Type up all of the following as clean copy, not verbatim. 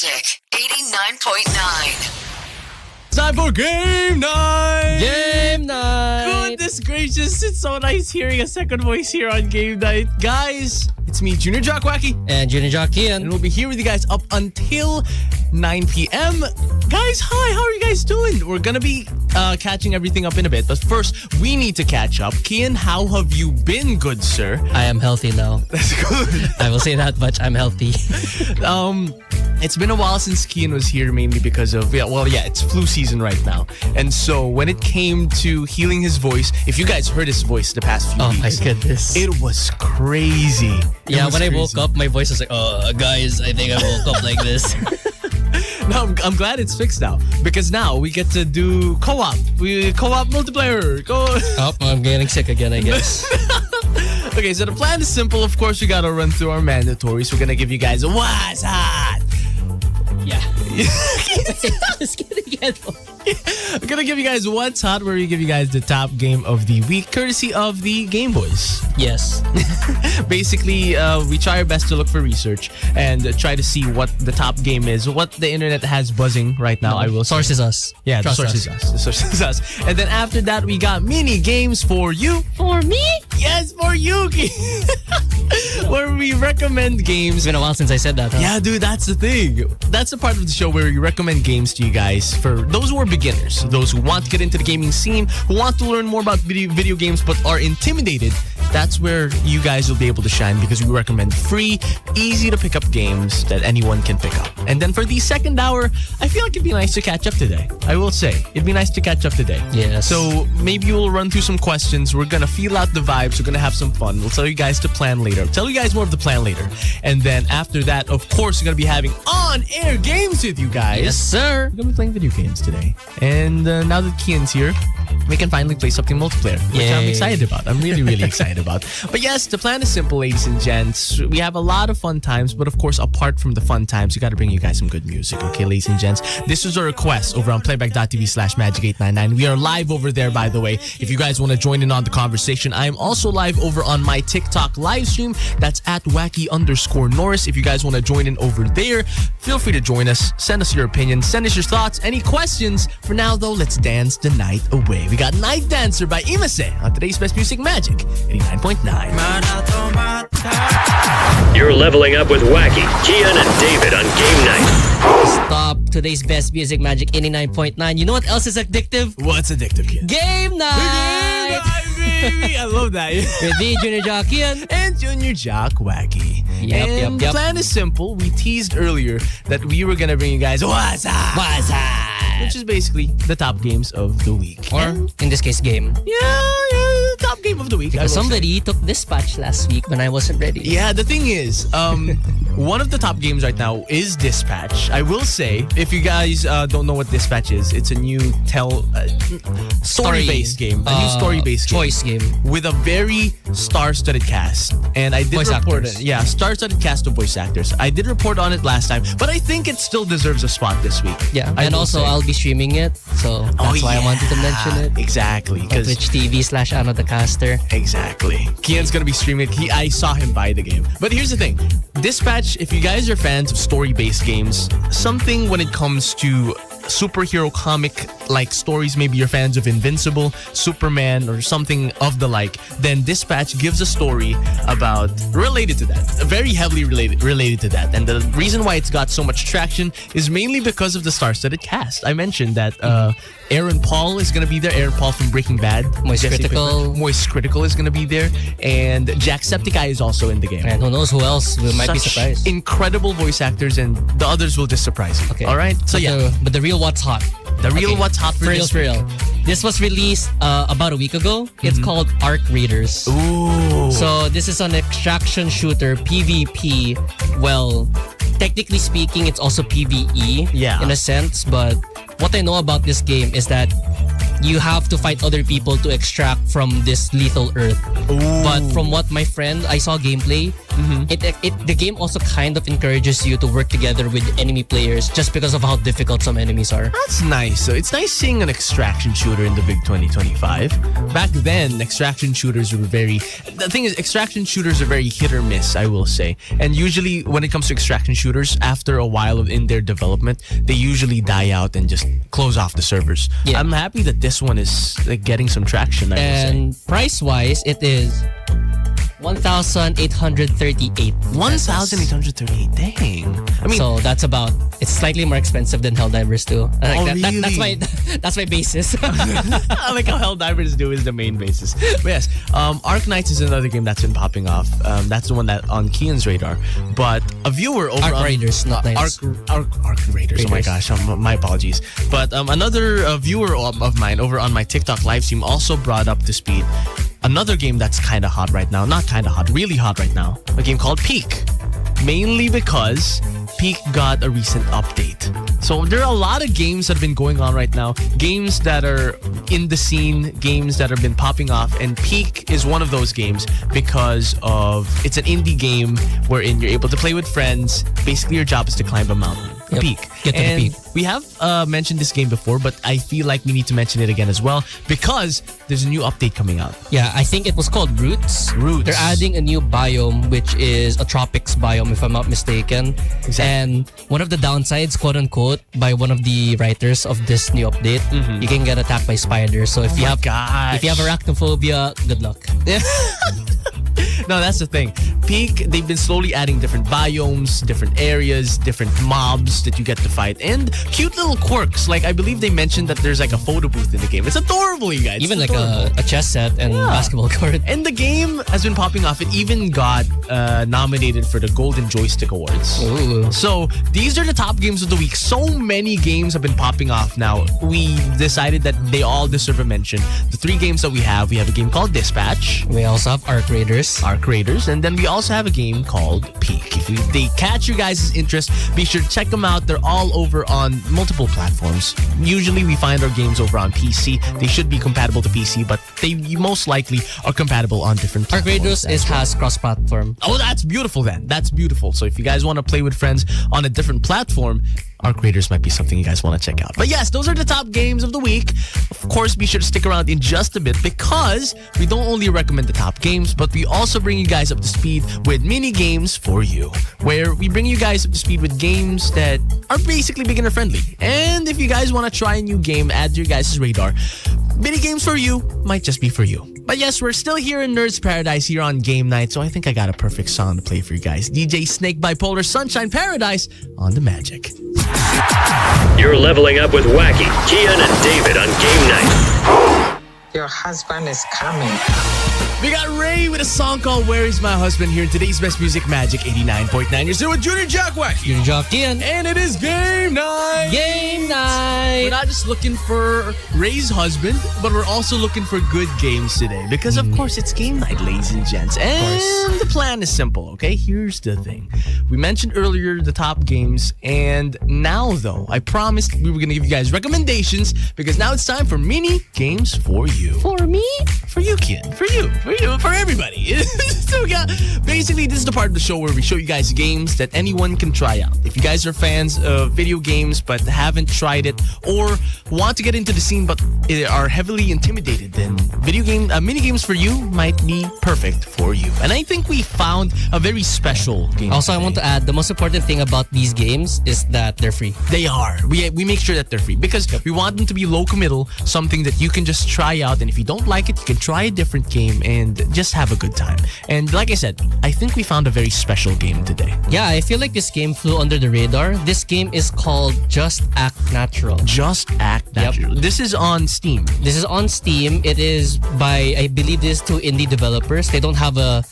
Magic 89.9. Time for game night! Game night! Goodness gracious, it's so nice hearing a second voice here on game night. Guys, it's me, Junior Jock, Joaqui. And Junior Jock, Kian. And we'll be here with you guys up until 9 p.m. Guys, hi, how are you guys doing? We're gonna be catching everything up in a bit. But first, we need to catch up. Kian, how have you been, good sir? I am healthy now. That's good. I will say that much. I'm healthy. It's been a while since Kian was here, mainly because of, it's flu season right now. And so when it came to healing his voice, if you guys heard his voice the past few weeks, my goodness. it was crazy. When I woke up, my voice was like, guys, I think I woke up like this. No, I'm glad it's fixed now. Because now we get to do co-op. Co-op multiplayer. I'm getting sick again, I guess. Okay, so the plan is simple. Of course, we gotta run through our mandatories. We're gonna give you guys a what's hot. Yeah. Just kidding again. We're gonna give you guys what's hot, where we give you guys the top game of the week, courtesy of the Game Boys. Yes. Basically, we try our best to look for research and try to see what the top game is, what the internet has buzzing right now. I will say. Source is us. Yeah, Trust the source is us. The source is us. And then after that, we got mini games for you. For me? Yes, for you. Where we recommend games. It's been a while since I said that, huh? Yeah, dude, that's the thing. That's the part of the show where we recommend games to you guys for those who are beginners, those who want to get into the gaming scene, who want to learn more about video games but are intimidated. That's where you guys will be able to shine, because we recommend free, easy to pick up games that anyone can pick up. And then for the second hour, I feel like it'd be nice to catch up today. I will say, it'd be nice to catch up today. Yes. So maybe we'll run through some questions. We're going to feel out the vibes. We're going to have some fun. We'll tell you guys to plan later. I'll tell you guys more of the plan later. And then after that, of course, we're going to be having on-air games with you guys. Yes, sir. We're going to be playing video games today. And now that Kian's here, we can finally play something multiplayer, which I'm excited about. I'm really, really excited about. But yes, the plan is simple, ladies and gents. We have a lot of fun times, but of course, apart from the fun times, we got to bring you guys some good music, okay, ladies and gents? This was a request over on playback.tv/magic899. We are live over there, by the way. If you guys want to join in on the conversation, I am also live over on my TikTok live stream. That's at wacky_Norris. If you guys want to join in over there, feel free to join us. Send us your opinions. Send us your thoughts. Any questions? For now, though, let's dance the night away. We got Night Dancer by Imase on today's Best Music Magic 89.9. You're leveling up with Joaqui, Kian, and David on game night. Stop. Today's Best Music Magic 89.9. You know what else is addictive? What's addictive, kid? Game night! Baby! I love that. With me, Junior Jock, Kian. And Junior Jock, Joaqui. Yep. The plan is simple. We teased earlier that we were going to bring you guys what's up? Which is basically the top games of the week. Or, in this case, game. Yeah, top game of the week. Because somebody took Dispatch last week when I wasn't ready. Yeah, the thing is, one of the top games right now is Dispatch. I will say, if you guys don't know what Dispatch is, it's a new story-based game. A new story-based game. Choice game. With a very star-studded cast. And I did Voice report actors. it. Yeah, star-studded cast of voice actors. I did report on it last time, but I think it still deserves a spot this week. Yeah, I and will also say. I'll be streaming it, so that's why I wanted to mention it. Exactly. On Twitch TV/Ano the Caster. Exactly. Kian's gonna be streaming it. I saw him buy the game. But here's the thing. Dispatch, if you guys are fans of story-based games, something when it comes to superhero comic-like stories, maybe you're fans of Invincible, Superman, or something of the like, then Dispatch gives a story about, related to that, very heavily related to that. And the reason why it's got so much traction is mainly because of the star-studded cast. I mentioned that Aaron Paul is going to be there. Aaron Paul from Breaking Bad. Moist Critical. Moist Critical is going to be there. And Jacksepticeye is also in the game. And who knows who else might be surprised. Incredible voice actors, and the others will just surprise you. Okay. All right? So but the real what's hot. The real what's hot for this week. real. This was released about a week ago. It's called Arc Raiders. Ooh. So this is an extraction shooter, PvP. Well, technically speaking, it's also PvE in a sense. But what I know about this game is that you have to fight other people to extract from this lethal earth. But from what my friend, I saw gameplay, the game also kind of encourages you to work together with enemy players just because of how difficult some enemies are. That's nice. So it's nice seeing an extraction shooter in the big 2025. Back then, extraction shooters were the thing is, extraction shooters are very hit or miss, I will say. And usually when it comes to extraction shooters, after a while in their development, they usually die out and just close off the servers. Yeah. I'm happy that this one is getting some traction, I will say. And price-wise, it is 1,838. 1,838. Dang. I mean, So that's it's slightly more expensive than Helldivers 2. Really? That's my basis. I like how Helldivers do is the main basis. But yes, Arc Knights is another game that's been popping off. That's the one that on Kian's radar. But a viewer over Arc Raiders, not Knights. Arc Raiders. Oh my gosh, my apologies. But another viewer of mine over on my TikTok live stream also brought up to speed another game that's kind of hot right now. Not kind of hot, really hot right now. A game called Peak. Mainly because Peak got a recent update. So there are a lot of games that have been going on right now. Games that are in the scene, games that have been popping off. And Peak is one of those games because it's an indie game wherein you're able to play with friends. Basically, your job is to climb a mountain. Yep. Peak. Get to the And peak. we have mentioned this game before, but I feel like we need to mention it again as well because there's a new update coming out. Yeah, I think it was called Roots. Roots. They're adding a new biome, which is a tropics biome, if I'm not mistaken. Exactly. And one of the downsides, quote unquote, by one of the writers of this new update, you can get attacked by spiders. So if you have arachnophobia, good luck. No, that's the thing. Peak, they've been slowly adding different biomes, different areas, different mobs that you get to fight, and cute little quirks. Like, I believe they mentioned that there's like a photo booth in the game. It's adorable, you guys. Even It's like adorable. a chess set and basketball court. And the game has been popping off. It even got nominated for the Golden Joystick Awards. Ooh. So these are the top games of the week. So many games have been popping off now. We decided that they all deserve a mention. The 3 games that we have a game called Dispatch, We also have Arc Raiders. Arc Raiders, and then we also have a game called Peak. If they catch your guys' interest, be sure to check them out. They're all over on multiple platforms. Usually we find our games over on PC. They should be compatible to PC, but they most likely are compatible on different Arc platforms. Raiders has cross-platform. Oh, that's beautiful then. That's beautiful. So if you guys want to play with friends on a different platform, Arc Raiders might be something you guys want to check out. But yes, those are the top games of the week. Of course, be sure to stick around in just a bit because we don't only recommend the top games, but we also bring you guys up to speed with mini games for you, where we bring you guys up to speed with games that are basically beginner friendly. And if you guys want to try a new game, add to your guys' radar, mini games for you might just be for you. But yes, we're still here in Nerds Paradise here on Game Night, so I think I got a perfect song to play for you guys. DJ Snake Bipolar Sunshine Paradise on the Magic. You're leveling up with Wacky, Kian, and David on Game Night. Your husband is coming. We got Ray with a song called Where Is My Husband here in today's Best Music Magic 89.9. You're still with Junior Jock, Junior Jock, Kian. and it is Game Night. Game We're night. not just looking for Ray's husband, but we're also looking for good games today. Because, of course, it's game night, ladies and gents. And the plan is simple, okay? Here's the thing. We mentioned earlier the top games. And now, though, I promised we were going to give you guys recommendations. Because now it's time for mini games for you. For me? For you, kid. For you. For everybody. So, yeah, basically, this is the part of the show where we show you guys games that anyone can try out. If you guys are fans of video games but haven't tried it or want to get into the scene but are heavily intimidated, then mini games for you might be perfect for you. And I think we found a very special game. Also, I today. want to add, the most important thing about these games is that they're free. They are. We make sure that they're free because we want them to be low committal, something that you can just try out. And if you don't like it, you can try a different game and just have a good time. And like I said, I think we found a very special game today. Yeah, I feel like this game flew under the radar. This game is called Just Act Natural. Just Act Natural. This is on Steam. This is on Steam. It is by, I believe, these 2 indie developers. They don't have a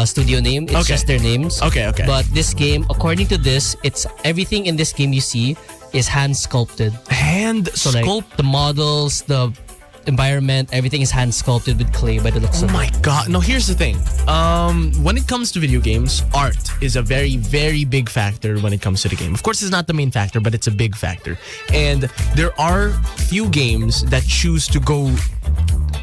studio name. It's Okay. just their names. Okay. But this game, according to this, it's everything in this game you see is hand sculpted. Hand So like sculpt. the models, environment, everything is hand sculpted with clay by the looks Oh of it. my god. No, here's the thing. When it comes to video games, art is a very, very big factor when it comes to the game. Of course, it's not the main factor, but it's a big factor. And there are few games that choose to go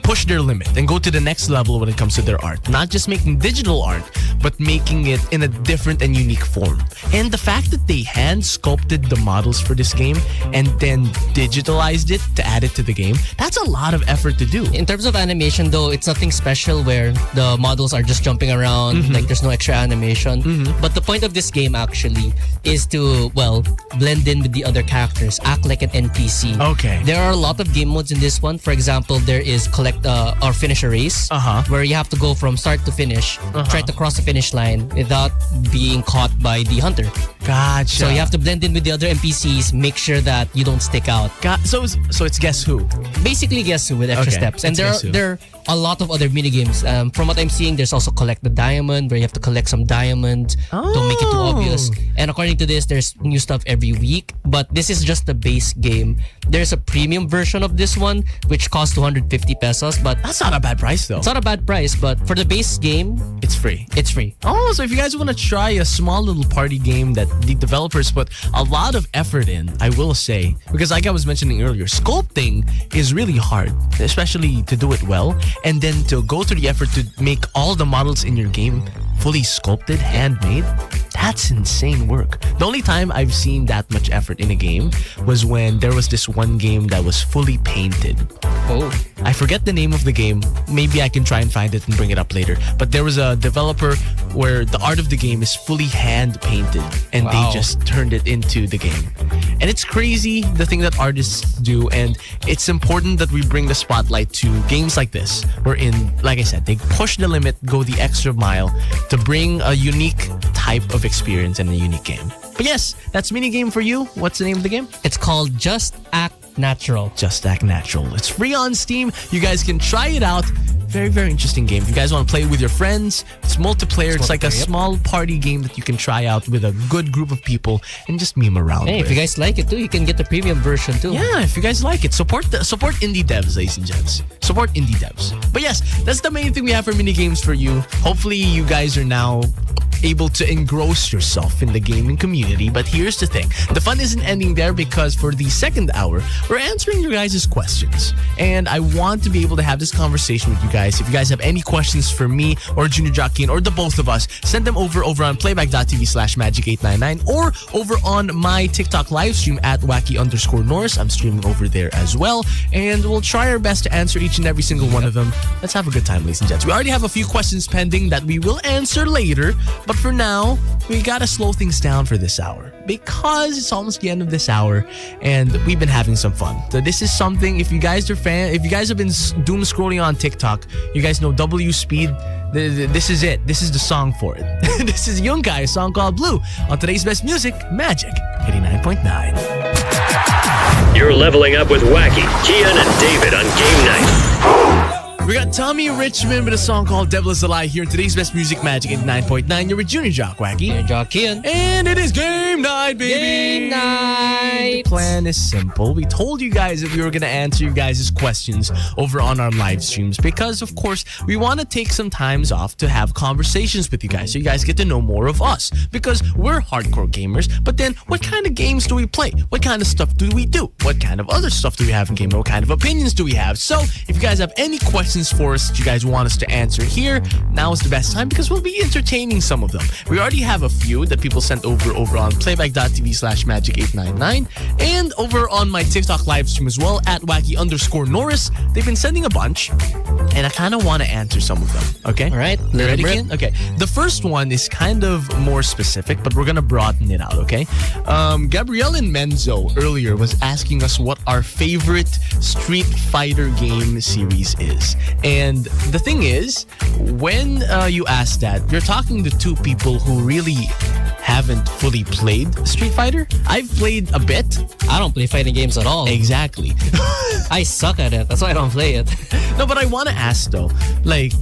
push their limit and go to the next level when it comes to their art. Not just making digital art, but making it in a different and unique form. And the fact that they hand sculpted the models for this game and then digitalized it to add it to the game, that's a lot of effort to do. In terms of animation, though, it's nothing special where the models are just jumping around, like there's no extra animation. But the point of this game actually is to, well, blend in with the other characters, act like an NPC. Okay. There are a lot of game modes in this one. For example, there is collect or finish a race, where you have to go from start to finish, try to cross the finish line without being caught by the hunter. Gotcha. So you have to blend in with the other NPCs, make sure that you don't stick out. So it's guess who? Basically, guess who with extra Okay, steps. And it's there Guess Who. there are a lot of other mini games. From what I'm seeing, there's also collect the diamond, where you have to collect some diamond. Don't make it too obvious. And according to this, there's new stuff every week. But this is just the base game. There's a premium version of this one, which costs 250 pesos. But That's not a bad price though. it's not a bad price. But for the base game, It's free. it's free. Oh, so if you guys want to try a small little party game that the developers put a lot of effort in, I will say, because like I was mentioning earlier, sculpting is really hard, especially to do it well, and then to go to the effort to make all the models in your game fully sculpted, handmade. That's insane work. The only time I've seen that much effort in a game was when there was this one game that was fully painted. Oh. I forget the name of the game. Maybe I can try and find it and bring it up later. But there was a developer where the art of the game is fully hand painted and they Wow. just turned it into the game. And it's crazy the thing that artists do, and it's important that we bring the spotlight to games like this, wherein, like I said, they push the limit, go the extra mile to bring a unique type of experience and a unique game. But yes, that's mini game for you. What's the name of the game? It's called Just Act Natural. Just Act Natural. It's free on Steam. You guys can try it out. Very, very interesting game. If you guys want to play with your friends, it's multiplayer. It's like a multiplayer, yep. small party game that you can try out with a good group of people and just meme around Hey, with. if you guys like it too, you can get the premium version too. Yeah, if you guys like it, support indie devs, ladies and gents. Support indie devs. But yes, that's the main thing we have for mini games for you. Hopefully, you guys are now able to engross yourself in the gaming community. But here's the thing. The fun isn't ending there, because for the second hour, we're answering your guys' questions. And I want to be able to have this conversation with you guys. If you guys have any questions for me or Junior Jock or the both of us, send them over on playback.tv/magic899 or over on my TikTok live stream at Joaqui_Norris. I'm streaming over there as well. And we'll try our best to answer each and every single one of them. Let's have a good time, ladies and gents. We already have a few questions pending that we will answer later. But for now, we gotta slow things down for this hour, because it's almost the end of this hour and we've been having some fun. So this is something, if you guys have been doom scrolling on TikTok, you guys know W Speed. This is it. This is the song for it. This is Young Guy, a song called Blue, on today's best music, Magic 89.9. You're leveling up with Wacky, Kian, and David on game night. We got Tommy Richmond with a song called Devil is a Lie here in today's best music, Magic 89.9. You're with Junior Jock, Wacky. Junior Jock, Kian. And it is game night, baby! Game night! The plan is simple. We told you guys that we were going to answer you guys' questions over on our live streams because, of course, we want to take some times off to have conversations with you guys so you guys get to know more of us, because we're hardcore gamers. But then, what kind of games do we play? What kind of stuff do we do? What kind of other stuff do we have in game? What kind of opinions do we have? So, if you guys have any questions for us that you guys want us to answer here, now is the best time, because we'll be entertaining some of them. We already have a few that people sent over on playback.tv/magic899 and over on my TikTok live stream as well at Joaqui_Norris. They've been sending a bunch and I kind of want to answer some of them. Okay? All right. You ready, Kian? Okay. The first one is kind of more specific, but we're going to broaden it out, okay? Gabrielle and Menzo earlier was asking us what our favorite Street Fighter game series is. And the thing is, when you ask that, you're talking to two people who really haven't fully played Street Fighter. I've played a bit. I don't play fighting games at all. Exactly. I suck at it. That's why I don't play it. No, but I want to ask though, like,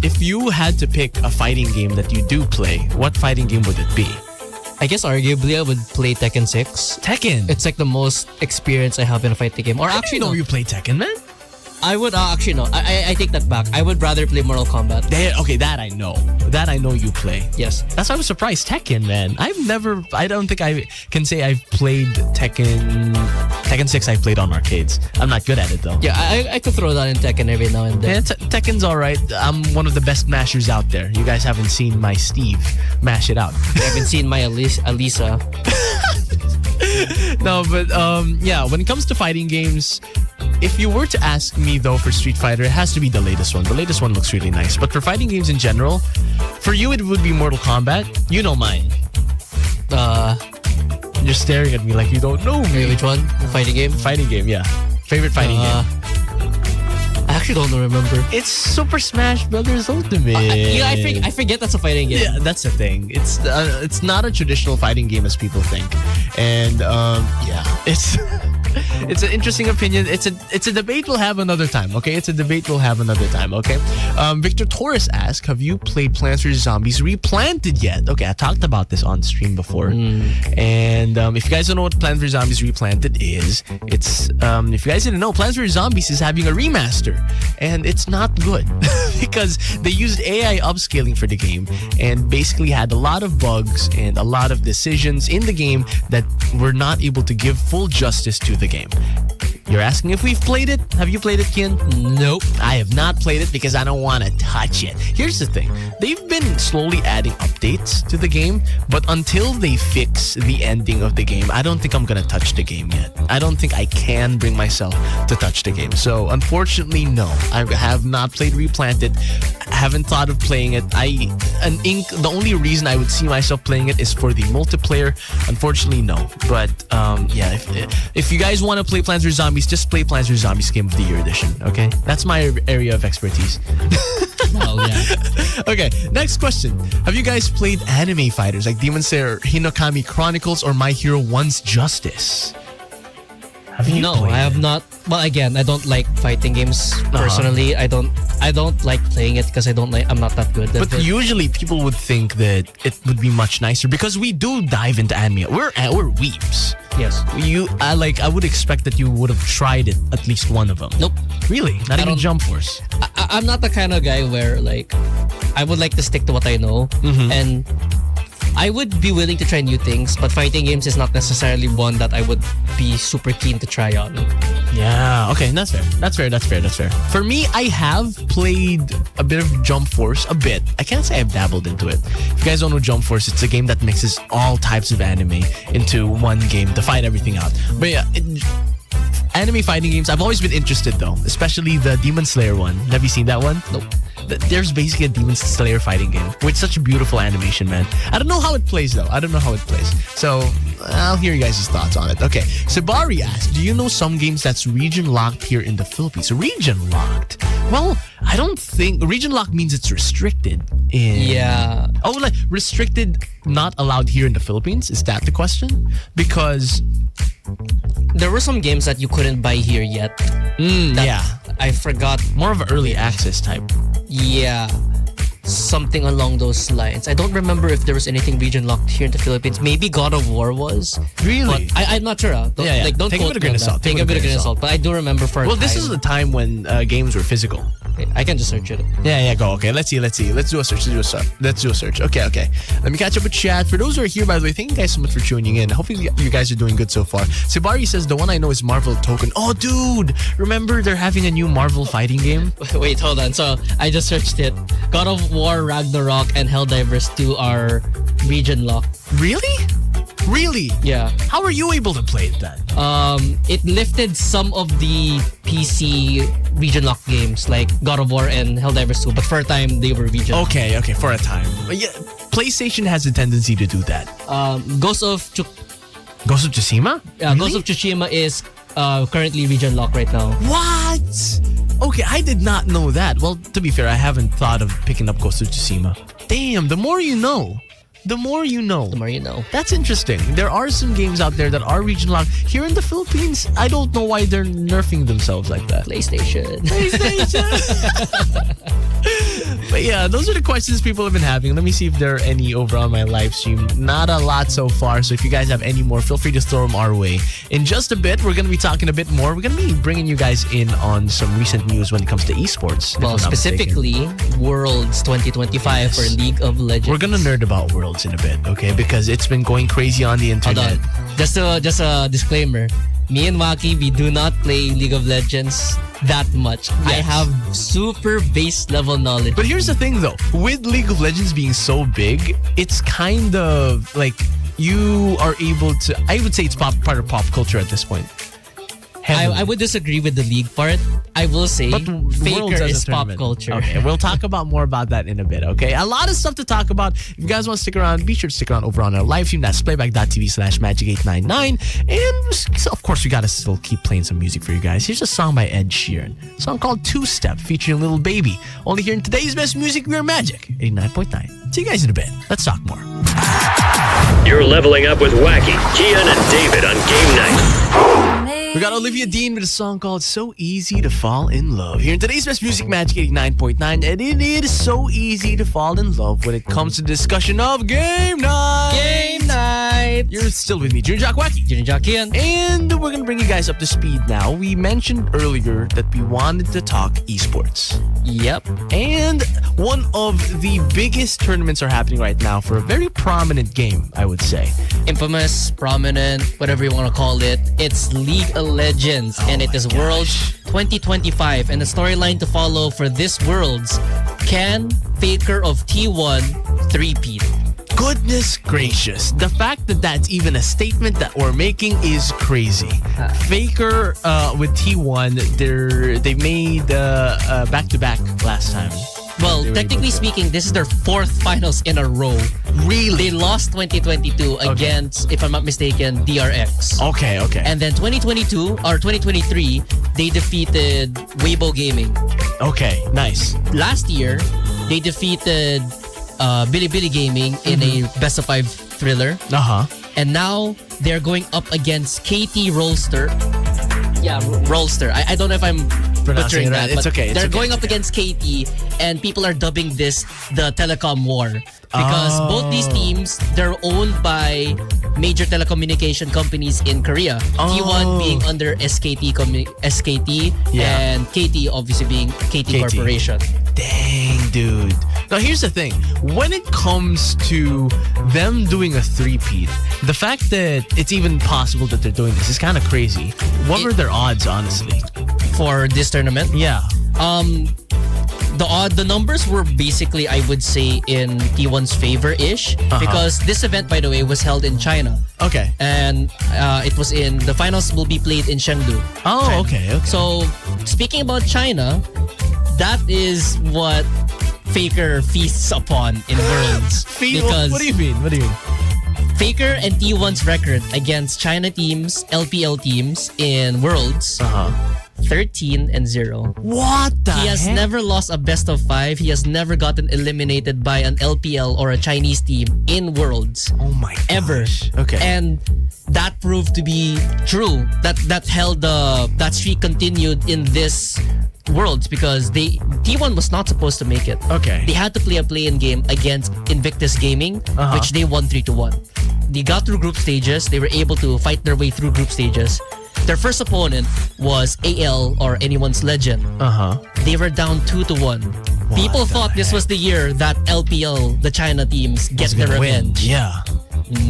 if you had to pick a fighting game that you do play, what fighting game would it be? I guess arguably I would play Tekken 6. Tekken. It's like the most experience I have in a fighting game. Or I actually, didn't know no. you play Tekken, man. I would actually no. I take that back. I would rather play Mortal Kombat. Okay, that I know. That I know you play. Yes. That's why I was surprised. Tekken, man. I don't think I can say I've played Tekken 6 I played on arcades. I'm not good at it though. Yeah, I could throw that in Tekken every now and then. Yeah, Tekken's alright. I'm one of the best mashers out there. You guys haven't seen my Steve mash it out. I haven't seen my Alisa. No, but yeah, when it comes to fighting games, if you were to ask me though for Street Fighter, it has to be the latest one. The latest one looks really nice. But for fighting games in general, for you it would be Mortal Kombat. You know mine. You're staring at me like you don't know me. Which one? The fighting game? Fighting game, yeah. Favorite fighting game? I actually don't remember. It's Super Smash Brothers Ultimate. I forget that's a fighting game. Yeah, that's the thing. It's not a traditional fighting game as people think, and yeah, it's an interesting opinion. It's a debate we'll have another time. Okay, it's a debate we'll have another time. Okay. Victor Torres asks, have you played Plants vs Zombies Replanted yet? Okay, I talked about this on stream before, and if you guys don't know what Plants vs Zombies Replanted is, it's if you guys didn't know, Plants vs Zombies is having a remaster. And it's not good because they used AI upscaling for the game and basically had a lot of bugs and a lot of decisions in the game that were not able to give full justice to the game. You're asking if we've played it? Have you played it, Kian? Nope. I have not played it because I don't want to touch it. Here's the thing. They've been slowly adding updates to the game, but until they fix the ending of the game, I don't think I'm going to touch the game yet. I don't think I can bring myself to touch the game. So, unfortunately, no. I have not played Replanted. I haven't thought of playing it. The only reason I would see myself playing it is for the multiplayer. Unfortunately, no. But, yeah, if you guys want to play Plants vs. Zombies, just play Plants vs. Zombies Game of the Year edition, okay? That's my area of expertise. Oh, yeah. Okay, next question. Have you guys played anime fighters like Demon Slayer, Hinokami Chronicles, or My Hero One's Justice? Have you No, played I have it? not. Well, again, I don't like fighting games personally. I don't like playing it because I'm not that good. But usually people would think that it would be much nicer because we do dive into anime. We're weeps. Yes. I would expect that you would have tried it, at least one of them. Nope. Really? Not even Jump Force. I'm not the kind of guy where like I would like to stick to what I know, and I would be willing to try new things, but fighting games is not necessarily one that I would be super keen to try on. Yeah, okay, that's fair. For me, I have played a bit of Jump Force, a bit. I can't say I've dabbled into it. If you guys don't know Jump Force, it's a game that mixes all types of anime into one game to fight everything out. But yeah, anime fighting games, I've always been interested though, especially the Demon Slayer one. Have you seen that one? Nope. There's basically a Demon Slayer fighting game with such beautiful animation, man. I don't know how it plays though. So I'll hear you guys' thoughts on it. Okay, Sabari asked, do you know some games that's region locked here in the Philippines? Region locked? Well, I don't think region locked means it's restricted. Yeah. Oh, like restricted, not allowed here in the Philippines? Is that the question? Because there were some games that you couldn't buy here yet. yeah, I forgot. more of an early access type. Yeah. Something along those lines. I don't remember if there was anything region locked here in the Philippines. Maybe God of War was. Really? But I'm not sure. Don't, Yeah. don't Take it quote with a me grain on of that. salt. Take it with a grain of salt. But I do remember for Well, this is the time when games were physical. I can just search it. Yeah, go. Okay, let's see. Let's do a search. Okay. Let me catch up with chat. For those who are here, by the way, thank you guys so much for tuning in. Hopefully you guys are doing good so far. Sibari says, the one I know is Marvel Token. Oh, dude. Remember they're having a new Marvel fighting game? Wait, hold on. So I just searched it. God of War, Ragnarok, and Helldivers 2 are region locked. Really? Yeah. How are you able to play it then? It lifted some of the PC region lock games like God of War and Helldivers 2, but for a time they were region locked. Okay, for a time. But yeah, PlayStation has a tendency to do that. Ghost of Tsushima? Really? Ghost of Tsushima is currently region locked right now. What? Okay, I did not know that. Well, to be fair, I haven't thought of picking up Ghost of Tsushima. Damn, the more you know. The more you know. That's interesting. There are some games out there that are region locked. Here in the Philippines, I don't know why they're nerfing themselves like that. PlayStation. But yeah, those are the questions people have been having. Let me see if there are any over on my live stream. Not a lot so far. So if you guys have any more, feel free to throw them our way. In just a bit, we're going to be talking a bit more. We're going to be bringing you guys in on some recent news when it comes to esports. Well, specifically, Worlds 2025 for League of Legends. We're going to nerd about Worlds in a bit, okay? Because it's been going crazy on the internet. Hold on. Just a disclaimer. Me and Joaqui, we do not play League of Legends that much. Yes. I have super base level knowledge. But here's the thing though. With League of Legends being so big, it's kind of like you are able to... I would say it's part of pop culture at this point. I would disagree with the league part. I will say But Worlds Faker as a is pop tournament. culture. Okay, we'll talk about more about that in a bit, okay? A lot of stuff to talk about. If you guys want to stick around, be sure to stick around over on our live stream. That's playback.tv/magic899. And of course, we got to still keep playing some music for you guys. Here's a song by Ed Sheeran. A song called Two Step featuring Little Baby. Only here in today's best music, we're Magic 89.9. See you guys in a bit. Let's talk more. You're leveling up with Joaqui, Kian, and David on game night. We got Olivia Dean with a song called So Easy to Fall in Love. Here in today's best music, Magic 89.9. And it is so easy to fall in love when it comes to discussion of game night. Game night. You're still with me, Junior Jock, Joaqui. Junior Jock, Kian. And we're going to bring you guys up to speed now. We mentioned earlier that we wanted to talk esports. Yep. And one of the biggest tournaments are happening right now for a very prominent game, I would say. Infamous, prominent, whatever you want to call it. It's League of Legends, and it is Worlds 2025. And the storyline to follow for this Worlds: can Faker of T1 three-peat? Goodness gracious. The fact that that's even a statement that we're making is crazy. Faker with T1, they made back-to-back last time. Well, technically speaking, this is their fourth finals in a row. Really? They lost 2022 against, if I'm not mistaken, DRX. Okay. And then 2022 or 2023, they defeated Weibo Gaming. Okay, nice. Last year, they defeated Bilibili Gaming in a best of 5 thriller. Uh-huh. And now they're going up against KT Rollster. Yeah, Rollster. I don't know if I'm butchering it right. that. It's but okay. They're going up against KT, and people are dubbing this the Telecom War. Because both these teams, they're owned by major telecommunication companies in Korea. T1 being under SKT and KT obviously being KT Corporation. Dang, dude. Now, here's the thing. When it comes to them doing a three-peat, the fact that it's even possible that they're doing this is kind of crazy. What were their odds, honestly? For this tournament? Yeah. The numbers were basically, I would say, in T1's favor-ish. Because this event, by the way, was held in China. Okay. And it was the finals will be played in Chengdu. Oh, China. okay. So, speaking about China, that is what Faker feasts upon in Worlds. What do you mean? Faker and T1's record against China teams, LPL teams in Worlds, 13-0. What the He has heck? never lost a best of 5. He has never gotten eliminated by an LPL or a Chinese team in Worlds. Oh my gosh. Ever. Okay. And that proved to be true. That held that streak continued in this Worlds because T1 was not supposed to make it. Okay. They had to play a play-in game against Invictus Gaming, which they won 3-1. They got through group stages. They were able to fight their way through group stages. Their first opponent was AL or Anyone's Legend. They were down 2-1. People thought this was the year that LPL, the China teams, get their revenge. Yeah.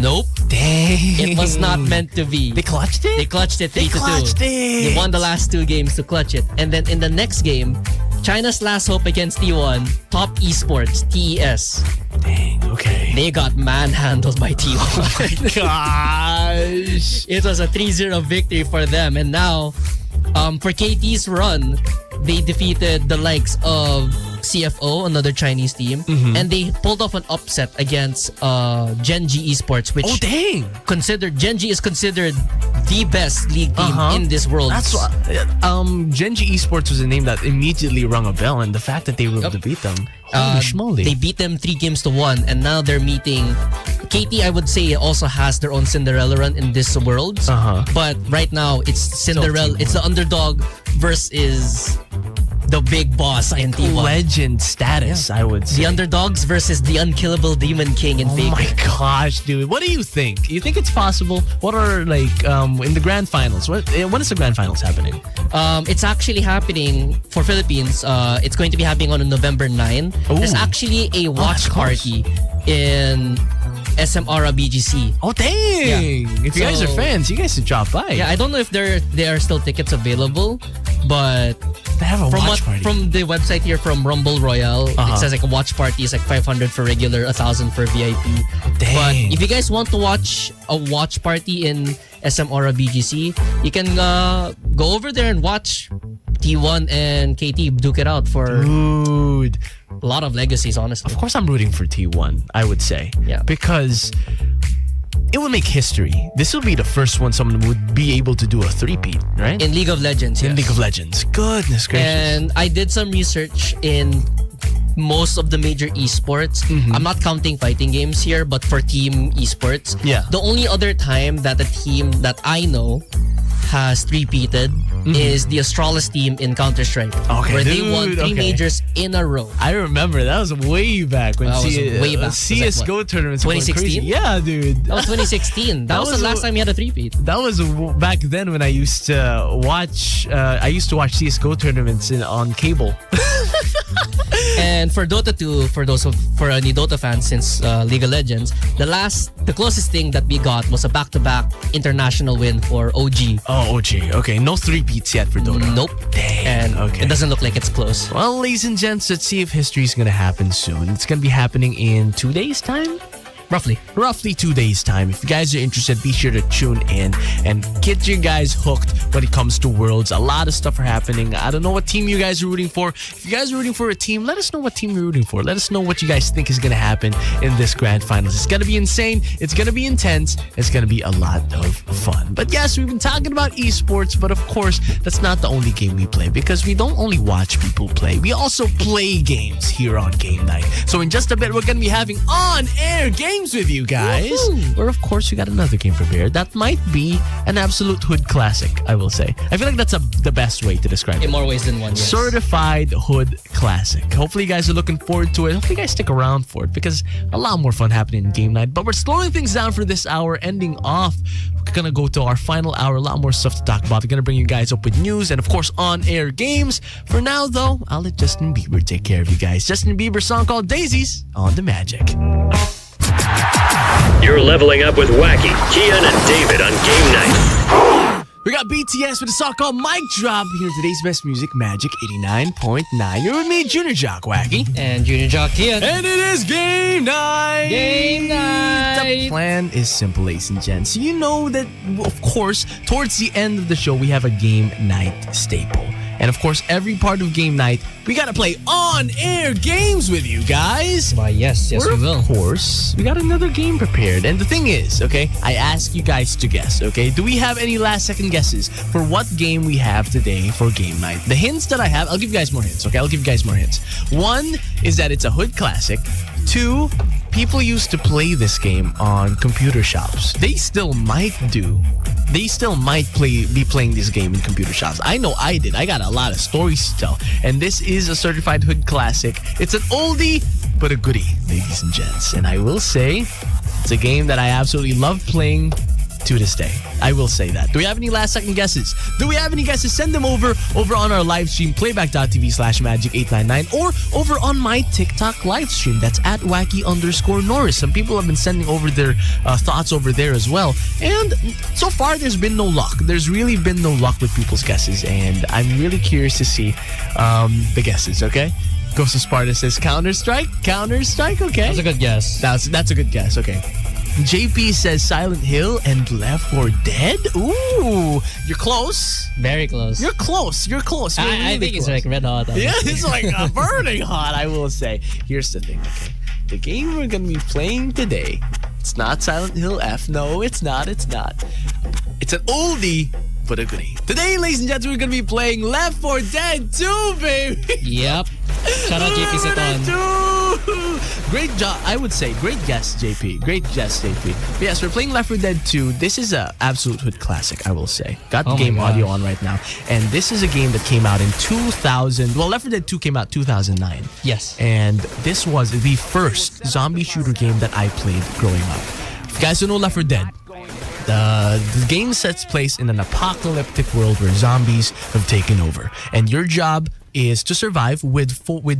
Nope. Dang. It was not meant to be. They clutched it? They clutched it 3-2. They They won the last 2 games to clutch it. And then in the next game, China's last hope against T1, Top Esports, TES. Dang, okay. They got manhandled by T1. Oh my gosh. It was a 3-0 victory for them. And now, for KT's run, they defeated the likes of CFO, another Chinese team, and they pulled off an upset against Genji Esports, which Genji is considered the best league team in this world. That's what Genji Esports was a name that immediately rung a bell, and the fact that they were able to beat them, holy schmoly. They beat them 3-1, and now they're meeting KT. I would say also has their own Cinderella run in this world, but right now it's Cinderella. It's the underdog versus the big boss in T1. Legend status, I would say. The underdogs versus the unkillable Demon King in Oh Faker. my gosh, dude. What do you think? You think it's possible? What are in the grand finals? When is the grand finals happening? It's actually happening for Philippines. It's going to be happening on November 9. There's actually a watch that's close. party in SMRA BGC. Oh dang! If you guys are So- fans, you guys should drop by. Yeah, I don't know if there are still tickets available, but they have a from watch party. from the website here from Rumble Royale, Uh-huh. it says like a watch party is like 500 for regular, 1,000 for VIP. Dang. But if you guys want to watch a watch party in SMRA BGC, you can go over there and watch T1 and KT duke it out for Dude. a lot of legacies, honestly. Of course, I'm rooting for T1, I would say. Yeah. Because it would make history. This will be the first one someone would be able to do a three-peat, right? In League of Legends, In yes. League of Legends. Goodness gracious. And I did some research in most of the major esports. I'm not counting fighting games here, but for team esports, Yeah. the only other time that a team that I know has three-peated is the Astralis team in Counter-Strike, Okay, where they won dude, 3 okay. majors in a row. I remember that was way back when That was way back. CSGO tournaments were going 2016? crazy. Yeah, dude. That was 2016. That was the last time he had a three-peat. That was back then when I used to watch. I used to watch CS:GO tournaments on cable. And for Dota 2, for any Dota fans since League of Legends, the closest thing that we got was a back-to-back international win for OG. Oh, OG. Okay, no three-peats yet for Dota. Nope. Dang. And okay. it doesn't look like it's close. Well, ladies and gents, let's see if history is gonna happen soon. It's gonna be happening in 2 days' time. Roughly 2 days' time. If you guys are interested, be sure to tune in and get you guys hooked when it comes to Worlds. A lot of stuff are happening. I don't know what team you guys are rooting for. If you guys are rooting for a team, let us know what team you're rooting for. Let us know what you guys think is going to happen in this grand finals. It's going to be insane. It's going to be intense. It's going to be a lot of fun. But yes, we've been talking about esports, but of course, that's not the only game we play because we don't only watch people play. We also play games here on Game Night. So in just a bit, we're going to be having on-air games with you guys. Woohoo! Or of course, we got another game prepared that might be an absolute hood classic, I will say. I feel like that's the best way to describe In it. more ways than one, yes. Certified hood classic. Hopefully you guys are looking forward to it. Hopefully you guys stick around for it because a lot more fun happening in Game Night. But we're slowing things down for this hour, ending off. We're gonna go to our final hour. A lot more stuff to talk about. We're gonna bring you guys up with news and of course on-air games. For now though, I'll let Justin Bieber take care of you guys. Justin Bieber's song called Daisies on The Magic. You're leveling up with Wacky, Kian, and David on Game Night. We got BTS with a song called Mic Drop here in today's best music, Magic 89.9. You're with me, Junior Jock, Wacky. And Junior Jock Kian. And it is Game Night! Game Night! The plan is simple, ladies and gents. You know that, of course, towards the end of the show, we have a Game Night staple. And of course, every part of Game Night, we gotta play on-air games with you guys. Why, yes, we will. Of course, we got another game prepared. And the thing is, okay, I ask you guys to guess, okay? Do we have any last-second guesses for what game we have today for Game Night? The hints that I have, I'll give you guys more hints, okay? I'll give you guys more hints. One is that it's a hood classic. Two, people used to play this game on computer shops. They still might do. They still might be playing this game in computer shops. I know I did. I got a lot of stories to tell. And this is a certified hood classic. It's an oldie, but a goodie, ladies and gents. And I will say, it's a game that I absolutely love playing to this day. I will say that. Do we have any last second guesses? Do we have any guesses? Send them over on our live stream, playback.tv/magic899, or over on my TikTok live stream. That's at Wacky_Norris. Some people have been sending over their thoughts over there as well. And so far, there's been no luck. There's really been no luck with people's guesses. And I'm really curious to see the guesses, okay? Ghost of Sparta says Counter-Strike. Counter-Strike, okay. That's a good guess. That's a good guess, okay. JP says Silent Hill and Left 4 Dead. Ooh, you're close. Very close. You're close. You're close. You're I really think it's close. like red hot. Yeah, it's like burning hot, I will say. Here's the thing, okay? The game we're going to be playing today, it's not Silent Hill F. No, it's not. It's not. It's an oldie, but a goodie. Today, ladies and gentlemen, we're going to be playing Left 4 Dead 2, baby. Yep. Shout out JP Seton. Great job, I would say. Great guess, JP. Great guess, JP. But yes, we're playing Left 4 Dead 2. This is a absolute hood classic, I will say. Got the Oh my game audio gosh. on right now. And this is a game that came out in 2000. Well, Left 4 Dead 2 came out 2009. Yes. And this was the first zombie shooter game that I played growing up. If you guys don't know Left 4 Dead, the game sets place in an apocalyptic world where zombies have taken over. And your job is to survive with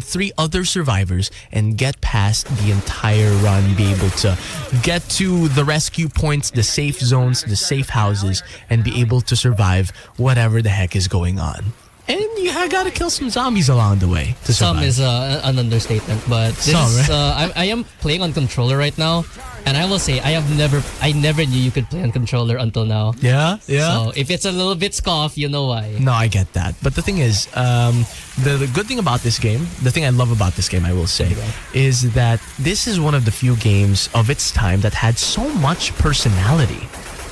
3 other survivors and get past the entire run, be able to get to the rescue points, the safe zones, the safe houses, and be able to survive whatever the heck is going on. And you gotta kill some zombies along the way to survive. Some is an understatement, but this Some, is, right? I am playing on controller right now, and I will say I never knew you could play on controller until now. Yeah. So if it's a little bit scoff, you know why. No, I get that. But the thing is, the good thing about this game, the thing I love about this game, I will say, is that this is one of the few games of its time that had so much personality.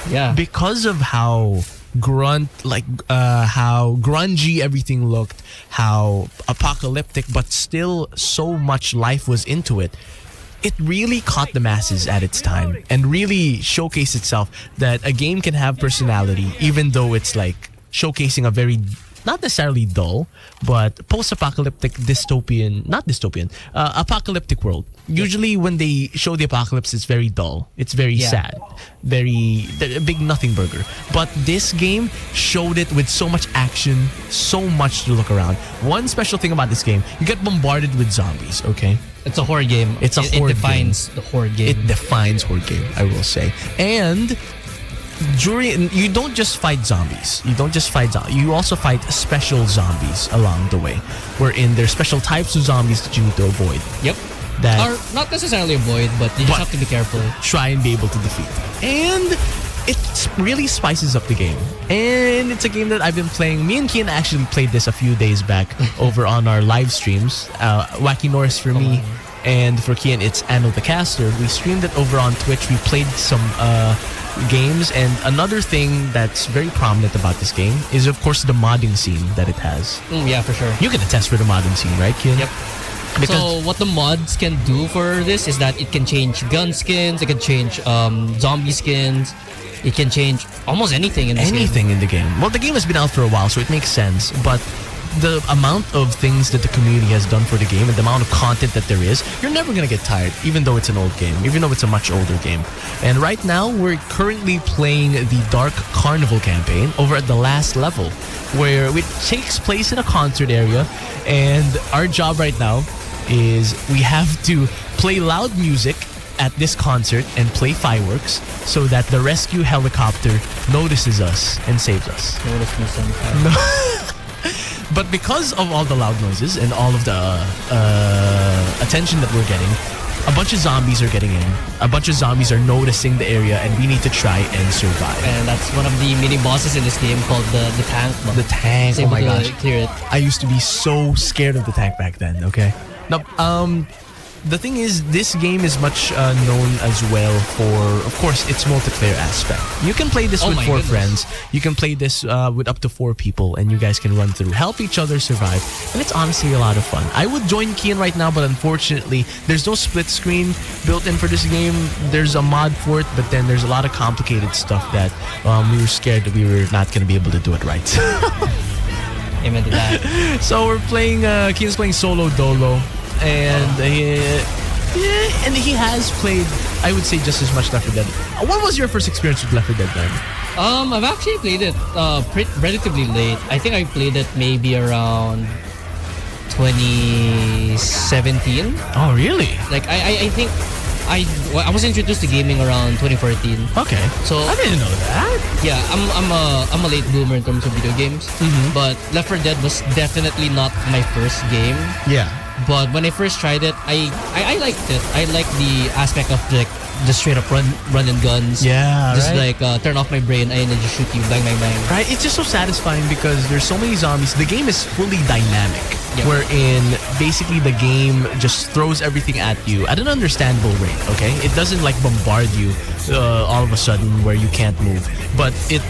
Yeah. Because of how how grungy everything looked, how apocalyptic, but still so much life was into it. It really caught the masses at its time and really showcased itself that a game can have personality, even though it's like showcasing a very, not necessarily dull, but post-apocalyptic apocalyptic world. Usually when they show the apocalypse, it's very dull. It's very sad. A big nothing burger. But this game showed it with so much action, so much to look around. One special thing about this game, you get bombarded with zombies, okay? It's a horror game. It's a It horror defines the horror game. It defines horror game, I will say. And you don't just fight zombies. You also fight special zombies along the way, wherein there's special types of zombies that you need to avoid. Yep. That Or not necessarily avoid, but you just have to be careful. try and be able to defeat. And it really spices up the game. And it's a game that I've been playing. Me and Kian actually played this a few days back over on our live streams. Wacky Norris for me, and for Kian, it's Anno the Caster. We streamed it over on Twitch. We played some games. And another thing that's very prominent about this game is, of course, the modding scene that it has. Yeah, for sure. You can attest for the modding scene, right, Kian? Yep. Because So what the mods can do for this is that it can change gun skins, it can change zombie skins, it can change almost anything in this game. anything in the game. Well, the game has been out for a while, so it makes sense. But the amount of things that the community has done for the game and the amount of content that there is, you're never going to get tired, even though it's an old game, even though it's a much older game. And right now, we're currently playing the Dark Carnival campaign over at the last level, where it takes place in a concert area. And our job right now is we have to play loud music at this concert and play fireworks so that the rescue helicopter notices us and saves us. Notice me sometime. But because of all the loud noises and all of the attention that we're getting, a bunch of zombies are getting in. A bunch of zombies are noticing the area, and we need to try and survive. And that's one of the mini bosses in this game called the tank. The tank, It's oh able my to gosh. clear it. I used to be so scared of the tank back then, okay? Now, the thing is, this game is much known as well for, of course, its multiplayer aspect. You can play this Oh with my 4 goodness. friends. You can play this with up to 4 people, and you guys can run through, help each other survive, and it's honestly a lot of fun. I would join Kian right now, but unfortunately, there's no split screen built in for this game. There's a mod for it, but then there's a lot of complicated stuff that we were scared that we were not going to be able to do it right. Amen to that. So we're playing, Kian's playing solo dolo, and he has played, I would say, just as much Left 4 Dead. What was your first experience with Left 4 Dead then? I've actually played it relatively late. I think I played it maybe around 2017. Oh, really? Like I think I was introduced to gaming around 2014. Okay. So I didn't know that. yeah, I'm a late bloomer in terms of video games. But Left 4 Dead was definitely not my first game. Yeah. But when I first tried it, I liked it. I liked the aspect of just straight up run and guns. Yeah, Just right? like turn off my brain and then just shoot you, bang, bang, bang. Right? It's just so satisfying because there's so many zombies. The game is fully dynamic, Yep. wherein basically the game just throws everything at you at an understandable rate, okay? It doesn't like bombard you all of a sudden where you can't move, but it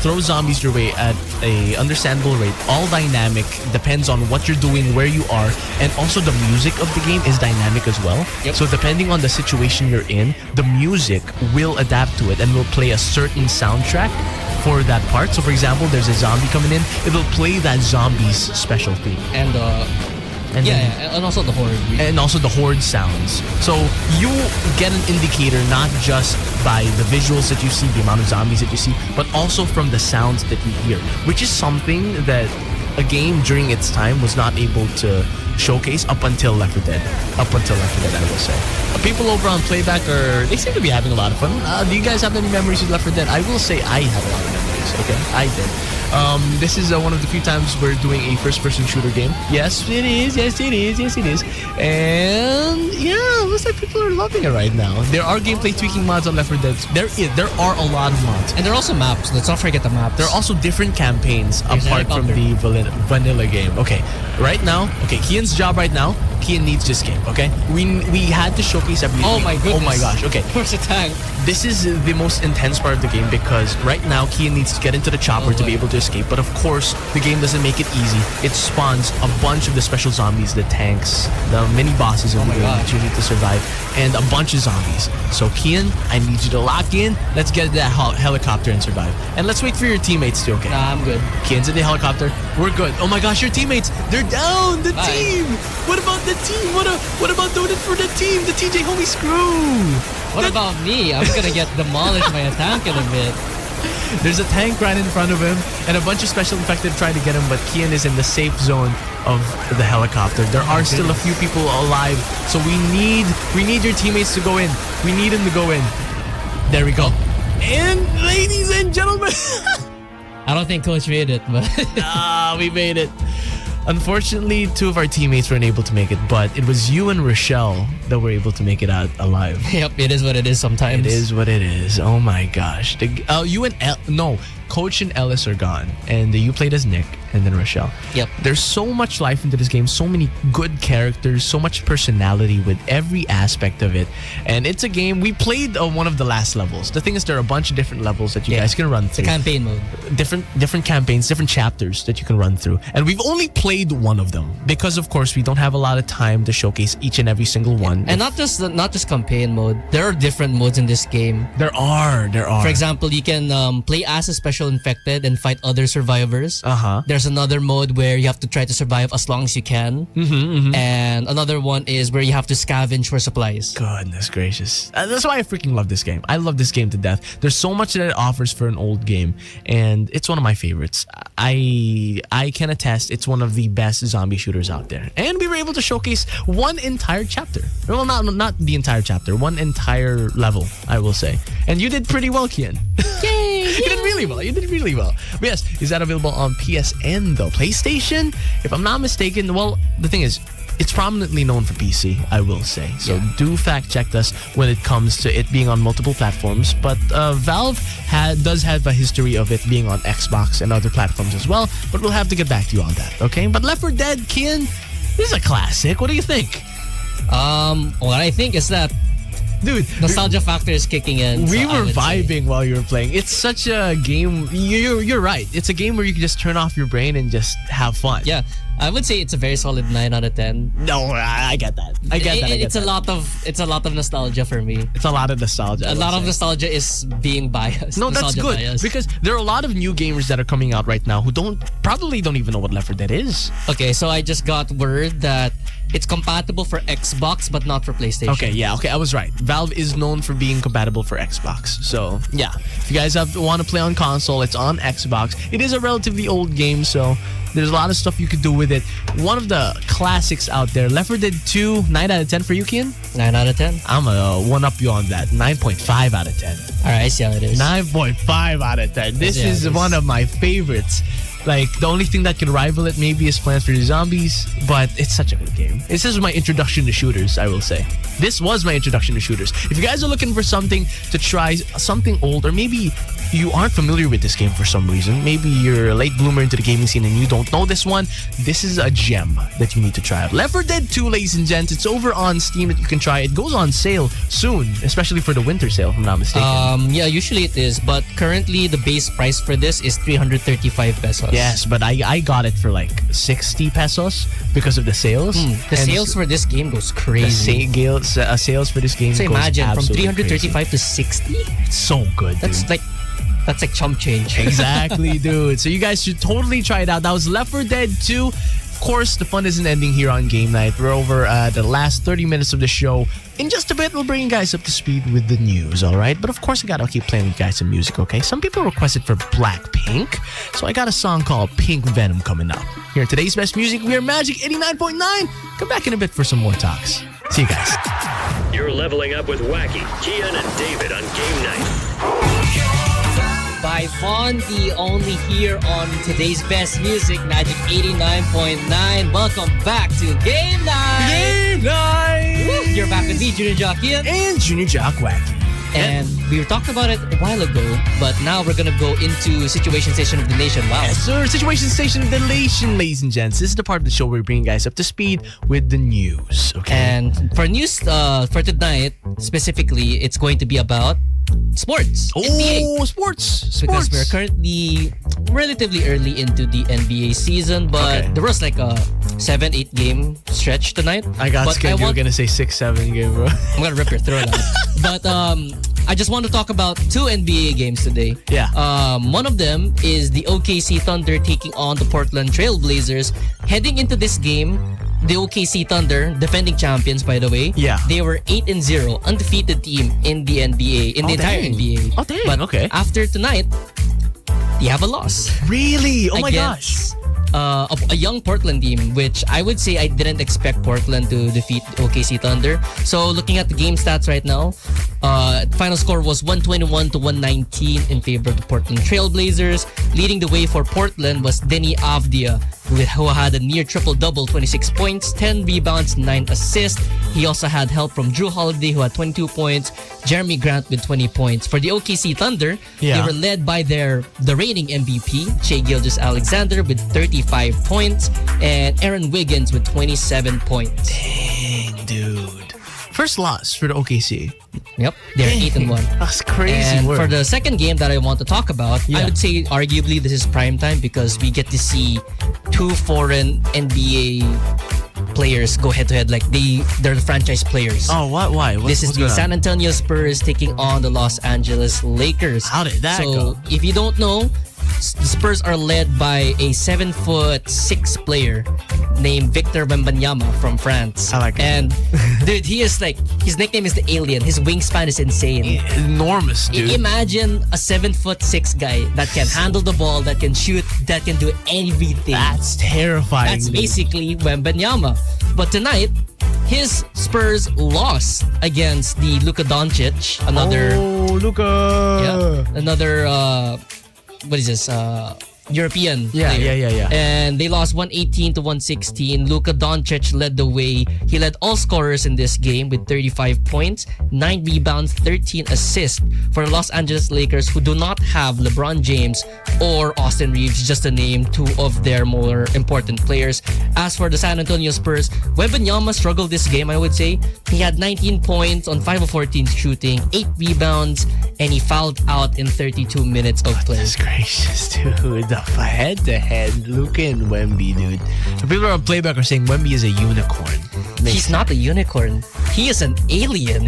throws zombies your way at a understandable rate, all dynamic, depends on what you're doing, where you are, and also the music of the game is dynamic as well. Yep. So depending on the situation you're in, the music will adapt to it and will play a certain soundtrack for that part. So for example, there's a zombie coming in, it'll play that zombie's special theme. And And yeah, then- yeah, and also the horde. and also the horde sounds. So you get an indicator not just by the visuals that you see, the amount of zombies that you see, but also from the sounds that you hear, which is something that a game during its time was not able to showcase up until Left 4 Dead. Up until Left 4 Dead, I will say. People over on Playback they seem to be having a lot of fun. Do you guys have any memories with Left 4 Dead? I will say I have a lot of memories, okay? I did. This is one of the few times we're doing a first-person shooter game. Yes, it is. Yes, it is. Yes, it is. And yeah, looks like people are loving it right now. There are gameplay tweaking mods on Left 4 Dead. There are a lot of mods. And there are also maps. Let's not forget the maps. There are also different campaigns There's apart from the vanilla game. Okay, right now, Kian's job right now, Kian needs to escape, okay? We had to showcase everything. Oh my goodness. Oh my gosh, okay. Where's the tank? This is the most intense part of the game because right now Kian needs to get into the chopper to be able to escape. But of course, the game doesn't make it easy. It spawns a bunch of the special zombies, the tanks, the mini bosses of the game that you need to survive, and a bunch of zombies. So Kian, I need you to lock in. Let's get that helicopter and survive. And let's wait for your teammates to, okay? Nah, I'm good. Kian's in the helicopter. We're good. Oh my gosh, your teammates, they're down. The Bye. team. What about the team? What about doing it for the team? The TJ homie screw. What about me? I'm gonna get demolished by a tank in a bit. There's a tank right in front of him and a bunch of special infected trying to get him, but Kian is in the safe zone of the helicopter. There are still a few people alive, so we need your teammates to go in. We need them to go in. There we go. And ladies and gentlemen, I don't think Coach made it, but we made it. Unfortunately, two of our teammates weren't able to make it, but it was you and Rochelle that were able to make it out alive. yep, it is what it is sometimes. It is what it is. Oh my gosh. You and Coach and Ellis are gone, and you played as Nick and then Rochelle. Yep. There's so much life into this game, so many good characters, so much personality with every aspect of it, and it's a game. We played one of the last levels. The thing is, there are a bunch of different levels that you guys can run It's a through. campaign mode. Different campaigns, different chapters that you can run through, and we've only played one of them because, of course, we don't have a lot of time to showcase each and every single one. And not just campaign mode. There are different modes in this game. There are. For example, you can play as a special infected and fight other survivors. There's another mode where you have to try to survive as long as you can. And another one is where you have to scavenge for supplies. Goodness gracious. That's why I freaking love this game. I love this game to death. There's so much that it offers for an old game, and it's one of my favorites. I can attest it's one of the best zombie shooters out there. And we were able to showcase one entire chapter. Well, not the entire chapter, one entire level, I will say. And you did pretty well, Kian. Yay! You did really well. You did really well. But yes, is that available on PSN though? PlayStation? If I'm not mistaken, well, the thing is, it's prominently known for PC, I will say. So do fact check us when it comes to it being on multiple platforms. But Valve does have a history of it being on Xbox and other platforms as well. But we'll have to get back to you on that, okay? But Left 4 Dead, Kian, this is a classic. What do you think? What I think is that Dude, nostalgia factor is kicking in. we so I were would say. vibing while you were playing. It's such a game. You're right. It's a game where you can just turn off your brain and just have fun. Yeah, I would say it's a very solid 9 out of 10. No, I get that. I get that. It's a lot of nostalgia for me. It's a lot of nostalgia. A lot of nostalgia is being biased. No, that's Nostalgia good bias. because there are a lot of new gamers that are coming out right now who probably don't even know what Left 4 Dead is. Okay, so I just got word that it's compatible for Xbox but not for PlayStation. Okay, I was right. Valve is known for being compatible for Xbox. So, yeah. If you guys want to play on console, it's on Xbox. It is a relatively old game, so there's a lot of stuff you could do with it. One of the classics out there, Left 4 Dead 2, 9 out of 10 for you, Kian? 9 out of 10. I'm going to one-up you on that. 9.5 out of 10. Alright, I see how it is. 9.5 out of 10. This Yeah, is it is. one of my favorites. Like, the only thing that can rival it maybe is Plants vs. Zombies, but it's such a good game. This is my introduction to shooters, I will say. This was my introduction to shooters. If you guys are looking for something to try, something old, or maybe you aren't familiar with this game for some reason, maybe you're a late bloomer into the gaming scene and you don't know this one, this is a gem that you need to try out. Left 4 Dead 2, ladies and gents, it's over on Steam that you can try. It goes on sale soon, especially for the winter sale, if I'm not mistaken. Yeah, usually it is, but currently the base price for this is 335 pesos. Yes, but I got it for like 60 pesos because of the sales. The sales for this game goes crazy. Sales for this game So goes imagine from absolutely 335 crazy. to 60? It's so good, That's dude. like chump change. Exactly, dude. So you guys should totally try it out. That was Left 4 Dead 2. Of course, the fun isn't ending here on Game Night. We're over the last 30 minutes of the show. In just a bit, we'll bring you guys up to speed with the news, all right? But of course, I gotta keep playing you guys some music, okay? Some people requested for Blackpink, so I got a song called Pink Venom coming up. Here, today's best music, we are Magic 89.9. Come back in a bit for some more talks. See you guys. You're leveling up with Wacky, Kian, and David on Game Night. By Fondy, only here on today's best music, Magic 89.9. Welcome back to Game Night! Game Night! Woo! You're back with me, Junior Jock, Kian. And Junior Jock Wacky. And we were talking about it a while ago, but now we're gonna go into Situation Station of the Nation. Wow. Yes, sir. Situation Station of the Nation, ladies and gents. This is the part of the show where we bring you guys up to speed with the news, okay? And for news for tonight, specifically, it's going to be about sports. NBA. Oh, sports. Because we're currently relatively early into the NBA season, but Okay. there was like a 7-8 game stretch tonight. I got scared you were gonna say 6-7 game, bro. I'm gonna rip your throat out. But I just want to talk about 2 NBA games today. Yeah. One of them is the OKC Thunder taking on the Portland Trail Blazers. Heading into this game, the OKC Thunder, defending champions by the way, Yeah. they were 8-0, undefeated team in the NBA, in the entire dang. NBA. Oh, dang, But okay. after tonight, they have a loss. Really? Oh my gosh. Against, a young Portland team, which I would say I didn't expect Portland to defeat OKC Thunder. So looking at the game stats right now, final score was 121 to 119 in favor of the Portland Trail Blazers. Leading the way for Portland was Denny Avdia, who had a near triple-double, 26 points, 10 rebounds, 9 assists. He also had help from Drew Holiday, who had 22 points, Jeremy Grant with 20 points. For the OKC Thunder, Yeah. they were led by the reigning MVP, Shai Gilgeous-Alexander, with 35 points, and Aaron Wiggins with 27 points. Dang, dude. First loss for the OKC. Yep, they're 8-1. That's crazy And work. for the second game that I want to talk about, Yeah. I would say arguably this is prime time because we get to see 2 foreign NBA players go head-to-head. Like they're the franchise players. Oh, what? Why? This is the San Antonio Spurs taking on the Los Angeles Lakers. How did that So, go? if you don't know, the Spurs are led by a 7'6" player named Victor Wembanyama from France. I like it. And dude, he is like, his nickname is the Alien. His wingspan is insane. Enormous, dude. Imagine a 7'6" guy that can handle the ball, that can shoot, that can do everything. That's terrifying. That's dude. basically Wembanyama. But tonight, his Spurs lost against the Luka Doncic, another what is this? European Yeah, player. yeah. And they lost 118 to 116. Luka Doncic led the way. He led all scorers in this game with 35 points, 9 rebounds, 13 assists for the Los Angeles Lakers, who do not have LeBron James or Austin Reeves, just to name 2 of their more important players. As for the San Antonio Spurs, Wembanyama struggled this game, I would say. He had 19 points on 5 of 14 shooting, 8 rebounds, and he fouled out in 32 minutes of play. Goodness gracious, dude. The head-to-head Luka and Wemby, dude. The people on playback are saying Wemby is a unicorn. He's not a unicorn. He is an alien.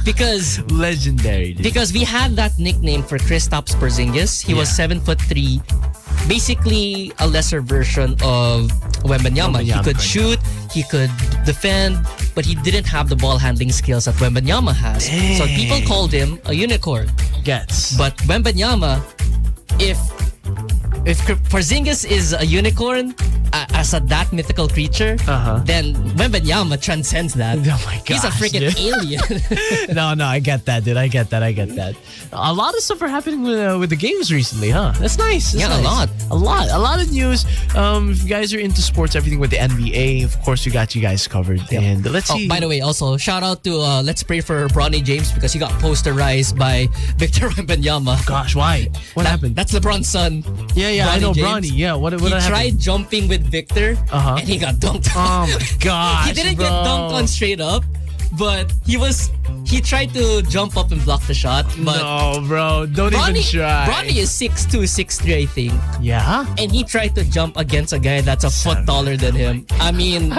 because Legendary, dude. because we had that nickname for Kristaps Porzingis. He was 7'3", basically a lesser version of Wembanyama. He could shoot, he could defend, but he didn't have the ball handling skills that Wembanyama has. So people called him a unicorn. Gets. But Wembanyama, if Porzingis is a unicorn, as that mythical creature, then Wembanyama transcends that. Oh my He's a gosh, freaking dude. alien. No, I get that, dude. I get that. A lot of stuff are happening with the games recently, huh? That's nice. That's Yeah, nice. a lot. A lot of news. If you guys are into sports, everything with the NBA, of course, we got you guys covered. And let's see. Oh, by the way, also shout out to Let's Pray for Bronny James because he got posterized by Victor Wembanyama. Gosh, why? What happened? That's LeBron's son. Yeah, I know James. Bronny. Yeah, what He happened? tried jumping with Victor and he got dunked on. Oh my gosh, He didn't bro. get dunked on straight up, but he tried to jump up and block the shot. But No, bro, don't even try. Bronny is 6'2", 6'3", I think. Yeah? And he tried to jump against a guy that's a foot taller than him. I mean,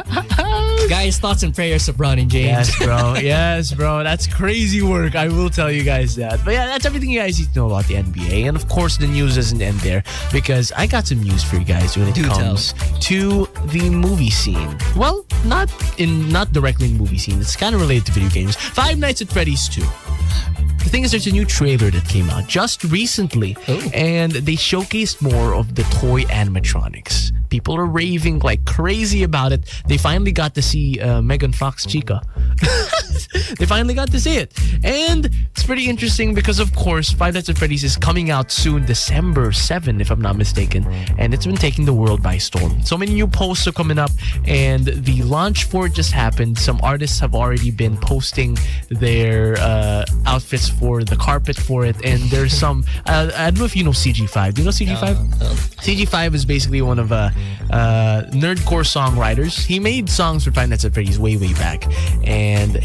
guys, thoughts and prayers to Bronny James. Yes, bro. That's crazy work. I will tell you guys that. But yeah, that's everything you guys need to know about the NBA. And of course, the news doesn't end there because I got some news for you guys when it comes to the movie scene. Well, not directly in the movie scene. It's kind of related to video games. Five Nights at Freddy's 2. The thing is, there's a new trailer that came out just recently, and they showcased more of the toy animatronics. People are raving like crazy about it. They finally got to see Megan Fox Chica. They finally got to see it. And it's pretty interesting because, of course, Five Nights at Freddy's is coming out soon, December 7, if I'm not mistaken. And it's been taking the world by storm. So many new posts are coming up, and the launch for it just happened. Some artists have already been posting their outfits for the carpet for it. And there's some, I don't know if you know CG5. Do you know CG5? CG5 is basically one of nerdcore songwriters. He made songs for Five Nights at Freddy's way back, and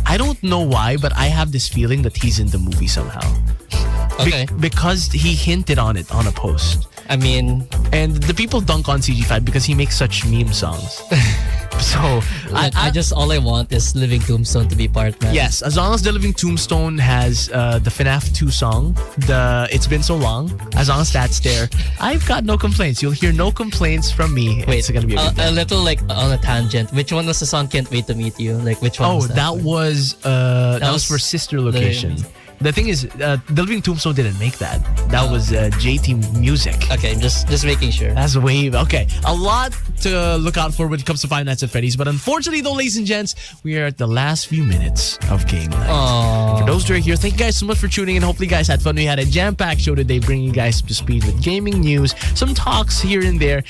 I don't know why, but I have this feeling that he's in the movie somehow. Okay. Because he hinted on it on a post. I mean, and the people dunk on CG5 because he makes such meme songs. So I just all I want is Living Tombstone to be part, man. Yes, as long as the Living Tombstone has the FNAF 2 song, the It's Been So Long, as long as that's there, I've got no complaints. You'll hear no complaints from me. Wait, it's gonna be a little like on a tangent. Which one was the song Can't Wait to Meet You? Like which one? Oh, was that was for Sister Location. The thing is, the Living Tombstone didn't make that. That was JT Music. Okay, just making sure. That's way okay. A lot to look out for when it comes to Five Nights at Freddy's. But unfortunately, though, ladies and gents, we are at the last few minutes of game night. Aww. For those who are here, thank you guys so much for tuning in. Hopefully, you guys had fun. We had a jam-packed show today, bringing you guys up to speed with gaming news, some talks here and there,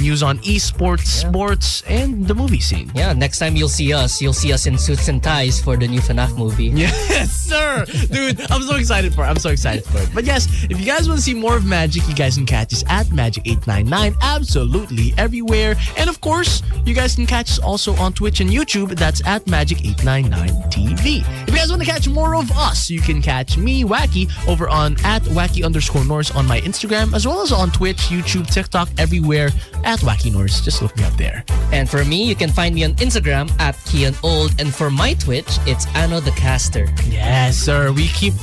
news on esports, sports, and the movie scene. Yeah, next time you'll see us in suits and ties for the new FNAF movie. Yes, sir. Dude, I'm so excited for it. But yes, if you guys want to see more of Magic, you guys can catch us at Magic899 absolutely everywhere. And of course, you guys can catch us also on Twitch and YouTube. That's at Magic899TV. If you guys want to catch more of us, you can catch me, Wacky, over on at Wacky_Norse on my Instagram, as well as on Twitch, YouTube, TikTok, everywhere at Wacky Norse. Just look me up there. And for me, you can find me on Instagram at Kian Old. And for my Twitch, it's Ano the Caster. Yes, sir. We keep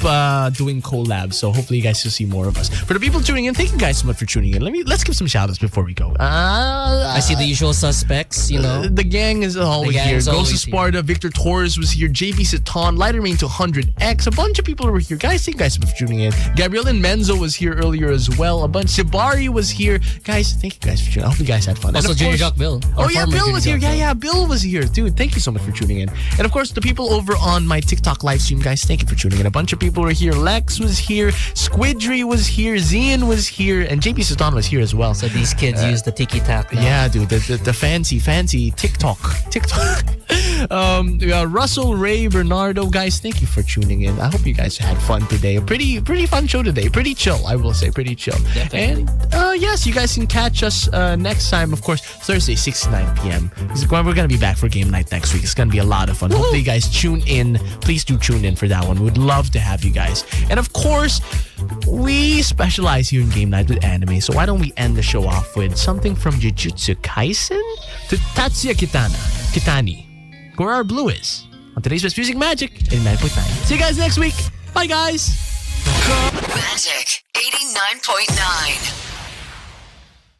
doing collabs, so hopefully you guys will see more of us. For the people tuning in, thank you guys so much for tuning in. Let's give some shout-outs before we go. I see the usual suspects, you know. The gang is always here. Ghost of Sparta, Victor Torres was here, JB Satan, Lighter Rain to 100X. A bunch of people were here. Guys, thank you guys so much for tuning in. Gabriel and Menzo was here earlier as well. A bunch. Shibari was here. Guys, thank you guys for tuning in. I hope you guys had fun. Also, Junior Jock Bill. Oh yeah, Bill was here. Yeah, Bill was here. Dude, thank you so much for tuning in. And of course, the people over on my TikTok live stream, guys, thank you for tuning in. A bunch of people were here. Lex was here. Squidry was here. Zian was here. And JP Satan was here as well. So these kids use the tiki-tac now. Yeah, dude. The fancy TikTok. Russell, Ray, Bernardo, guys, thank you for tuning in. I hope you guys had fun today. A pretty fun show today. Pretty chill, I will say. Pretty chill. Definitely. And yes, you guys can catch us next time, of course, Thursday, 6 to 9 p.m. We're going to be back for game night next week. It's going to be a lot of fun. Hopefully you guys tune in. Please do tune in for that one. We'd love to have you guys. And of course, we specialize here in game night with anime. So why don't we end the show off with something from Jujutsu Kaisen to Tatsuya Kitani, where our blue is. On today's Best Music Magic 89.9. See you guys next week. Bye, guys. Magic 89.9.